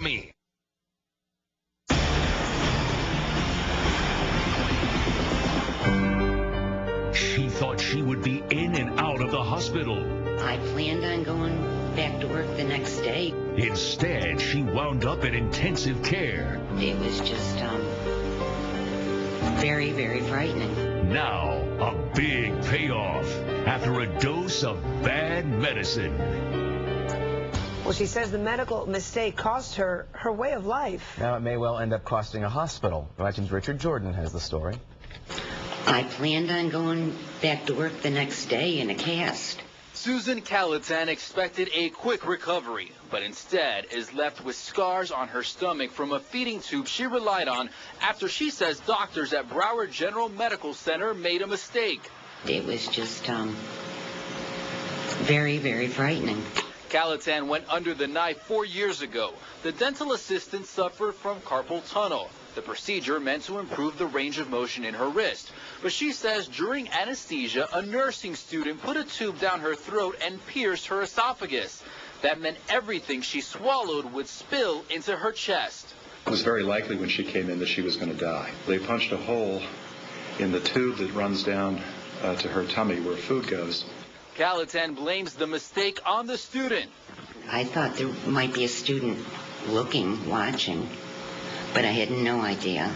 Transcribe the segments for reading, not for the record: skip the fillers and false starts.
Me. She thought she would be in and out of the hospital. I planned on going back to work the next day. Instead, she wound up in intensive care. It was just very, very frightening. Now, a big payoff after a dose of bad medicine. Well, she says the medical mistake cost her her way of life. Now it may well end up costing a hospital. Legends Richard Jordan has the story. I planned on going back to work the next day in a cast. Susan Callatan expected a quick recovery, but instead is left with scars on her stomach from a feeding tube she relied on after she says doctors at Broward General Medical Center made a mistake. It was just very, very frightening. Callatan went under the knife 4 years ago. The dental assistant suffered from carpal tunnel. The procedure meant to improve the range of motion in her wrist. But she says during anesthesia, a nursing student put a tube down her throat and pierced her esophagus. That meant everything she swallowed would spill into her chest. It was very likely when she came in that she was going to die. They punched a hole in the tube that runs down to her tummy where food goes. Callatan blames the mistake on the student. I thought there might be a student looking, watching, but I had no idea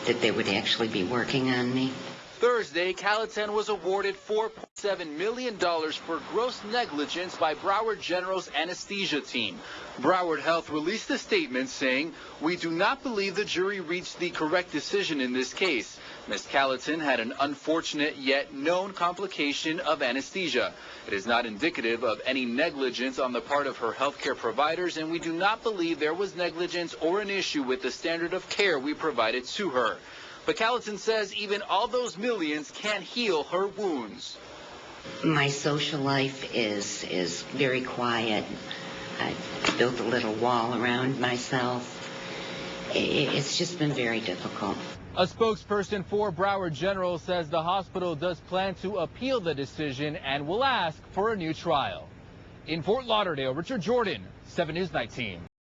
that they would actually be working on me. Thursday, Callatan was awarded $4.7 million for gross negligence by Broward General's anesthesia team. Broward Health released a statement saying, "We do not believe the jury reached the correct decision in this case. Ms. Callatan had an unfortunate yet known complication of anesthesia. It is not indicative of any negligence on the part of her healthcare providers, and we do not believe there was negligence or an issue with the standard of care we provided to her." But Callatan says even all those millions can't heal her wounds. My social life is very quiet. I built a little wall around myself. It's just been very difficult. A spokesperson for Broward General says the hospital does plan to appeal the decision and will ask for a new trial. In Fort Lauderdale, Richard Jordan, 7 News 19.